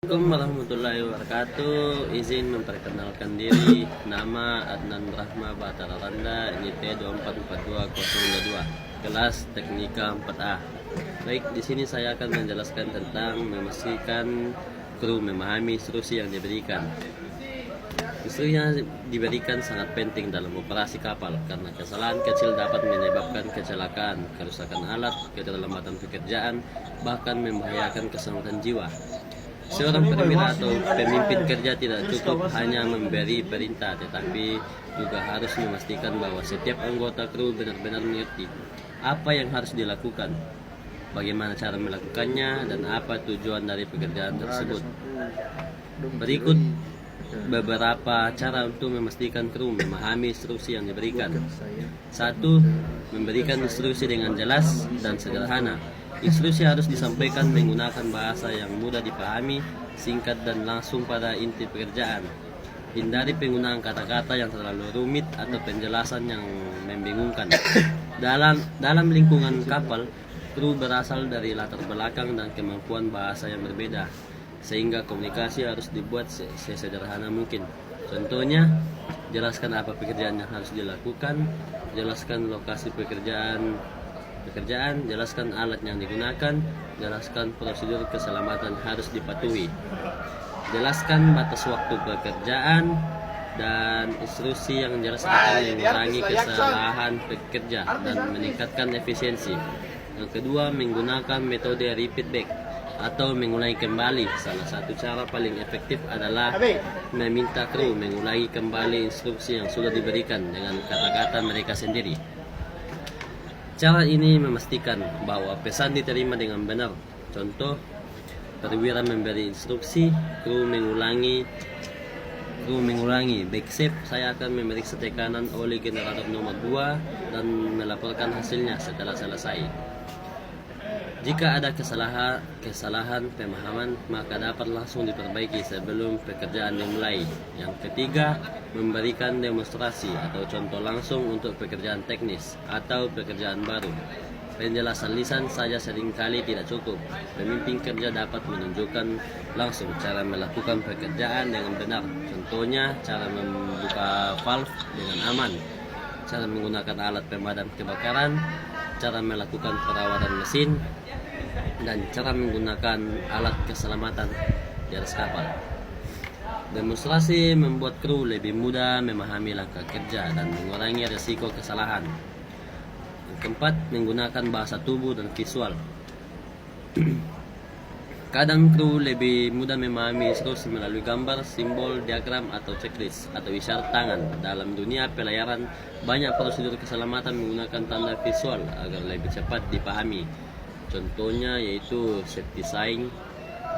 Assalamualaikum warahmatullahi wabarakatuh. Izin memperkenalkan diri. Nama Adnan Rahma Batara Randa, NIT 244202, kelas Teknika 4A. Baik, di sini saya akan menjelaskan tentang memastikan kru memahami instruksi yang diberikan. Instruksi yang diberikan sangat penting dalam operasi kapal karena kesalahan kecil dapat menyebabkan kecelakaan, kerusakan alat, keterlambatan pekerjaan, bahkan membahayakan keselamatan jiwa. Seorang perwira atau pemimpin kerja tidak cukup hanya memberi perintah, tetapi juga harus memastikan bahwa setiap anggota kru benar-benar mengerti apa yang harus dilakukan, bagaimana cara melakukannya, dan apa tujuan dari pekerjaan tersebut. Berikut beberapa cara untuk memastikan kru memahami instruksi yang diberikan. 1. Memberikan instruksi dengan jelas dan sederhana. Instruksi harus disampaikan menggunakan bahasa yang mudah dipahami, singkat dan langsung pada inti pekerjaan. Hindari penggunaan kata-kata yang terlalu rumit atau penjelasan yang membingungkan. Dalam lingkungan kapal, kru berasal dari latar belakang dan kemampuan bahasa yang berbeda, sehingga komunikasi harus dibuat sesederhana mungkin. Contohnya, jelaskan apa pekerjaan yang harus dilakukan, jelaskan lokasi pekerjaan, jelaskan alat yang digunakan, jelaskan prosedur keselamatan harus dipatuhi, jelaskan batas waktu pekerjaan, dan instruksi yang jelas akan mengurangi kesalahan pekerja dan meningkatkan efisiensi. Yang kedua, menggunakan metode repeat back atau mengulangi kembali. Salah satu cara paling efektif adalah meminta kru mengulangi kembali instruksi yang sudah diberikan dengan kata-kata mereka sendiri. Cara ini memastikan bahwa pesan diterima dengan benar. Contoh, perwira memberi instruksi, kru mengulangi. Baik chef, saya akan memeriksa tekanan oli generator nomor 2 dan melaporkan hasilnya setelah selesai. Jika ada kesalahan pemahaman, maka dapat langsung diperbaiki sebelum pekerjaan dimulai. Yang ketiga, memberikan demonstrasi atau contoh langsung untuk pekerjaan teknis atau pekerjaan baru. Penjelasan lisan saja seringkali tidak cukup. Pemimpin kerja dapat menunjukkan langsung cara melakukan pekerjaan dengan benar. Contohnya, cara membuka valve dengan aman, cara menggunakan alat pemadam kebakaran, cara melakukan perawatan mesin, dan cara menggunakan alat keselamatan di atas kapal. Demonstrasi membuat kru lebih mudah memahami langkah kerja dan mengurangi risiko kesalahan. Yang keempat, menggunakan bahasa tubuh dan visual. Kadang kru lebih mudah memahami instruksi melalui gambar, simbol, diagram, atau checklist, atau isyarat tangan. Dalam dunia pelayaran, banyak prosedur keselamatan menggunakan tanda visual agar lebih cepat dipahami. Contohnya yaitu safety sign,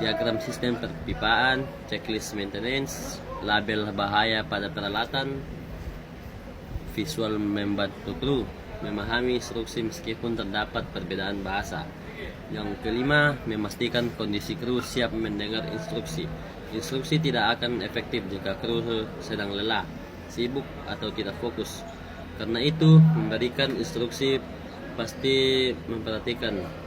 diagram sistem perpipaan, checklist maintenance, label bahaya pada peralatan. Visual membantu kru memahami instruksi meskipun terdapat perbedaan bahasa. Yang kelima, memastikan kondisi kru siap mendengar instruksi. Instruksi tidak akan efektif jika kru sedang lelah, sibuk, atau tidak fokus. Karena itu, memberikan instruksi pasti memperhatikan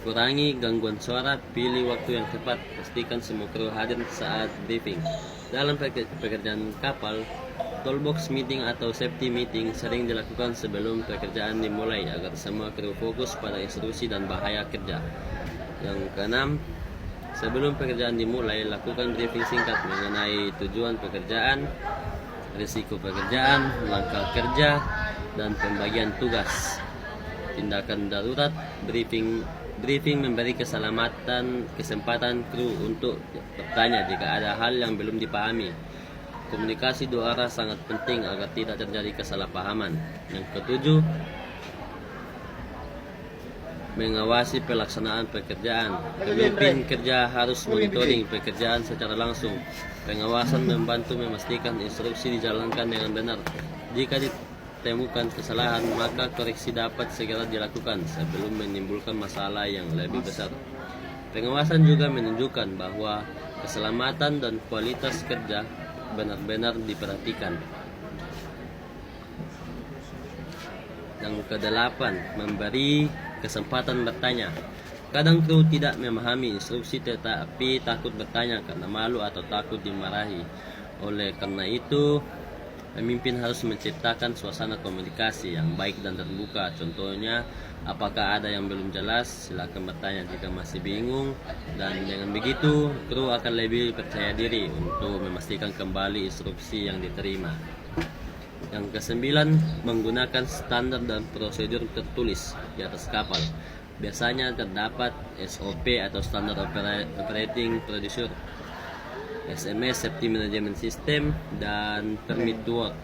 kurangi gangguan suara, pilih waktu yang tepat, pastikan semua kru hadir saat briefing. Dalam pekerjaan kapal, toolbox meeting atau safety meeting sering dilakukan sebelum pekerjaan dimulai agar semua kru fokus pada instruksi dan bahaya kerja. Yang keenam, sebelum pekerjaan dimulai, lakukan briefing singkat mengenai tujuan pekerjaan, risiko pekerjaan, langkah kerja, dan pembagian tugas. Tindakan darurat, briefing memberi kesempatan kru untuk bertanya jika ada hal yang belum dipahami. Komunikasi dua arah sangat penting agar tidak terjadi kesalahpahaman. Yang ketujuh, mengawasi pelaksanaan pekerjaan. Pemimpin kerja harus monitoring pekerjaan secara langsung. Pengawasan membantu memastikan instruksi dijalankan dengan benar. Jika ditemukan kesalahan, maka koreksi dapat segera dilakukan sebelum menimbulkan masalah yang lebih besar. Pengawasan juga menunjukkan bahwa keselamatan dan kualitas kerja benar-benar diperhatikan. Yang kedelapan, memberi kesempatan bertanya. Kadang kru tidak memahami instruksi tetapi takut bertanya karena malu atau takut dimarahi. Oleh karena itu, pemimpin harus menciptakan suasana komunikasi yang baik dan terbuka. Contohnya, apakah ada yang belum jelas? Silakan bertanya jika masih bingung. Dan dengan begitu, kru akan lebih percaya diri untuk memastikan kembali instruksi yang diterima. Yang kesembilan, menggunakan standar dan prosedur tertulis di atas kapal. Biasanya terdapat SOP atau Standard Operating Procedure, SMS Safety Management System, dan Permit to Work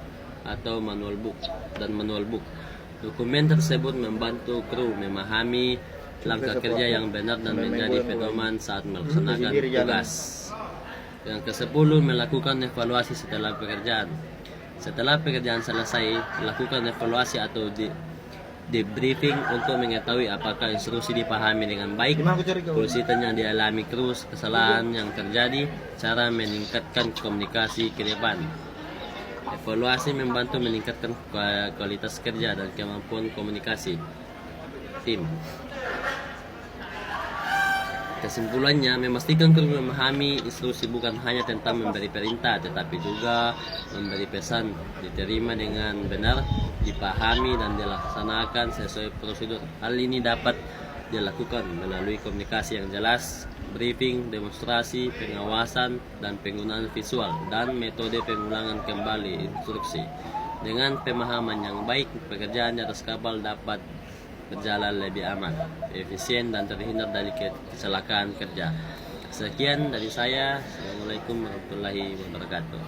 atau manual book. Dokumen tersebut membantu kru memahami langkah kerja yang benar dan menjadi pedoman saat melaksanakan tugas. Yang ke-10, melakukan evaluasi setelah pekerjaan. Setelah pekerjaan selesai, lakukan evaluasi atau debriefing untuk mengetahui apakah instruksi dipahami dengan baik, kesulitan yang dialami kru, kesalahan yang terjadi, cara meningkatkan komunikasi ke depan. Evaluasi membantu meningkatkan kualitas kerja dan kemampuan komunikasi tim. Kesimpulannya, memastikan kru memahami instruksi bukan hanya tentang memberi perintah, tetapi juga memberi pesan diterima dengan benar, dipahami dan dilaksanakan sesuai prosedur. Hal ini dapat dilakukan melalui komunikasi yang jelas, briefing, demonstrasi, pengawasan, dan penggunaan visual, dan metode pengulangan kembali instruksi. Dengan pemahaman yang baik, pekerjaan di atas kapal dapat berjalan lebih aman, efisien, dan terhindar dari kecelakaan kerja. Sekian dari saya. Assalamualaikum warahmatullahi wabarakatuh.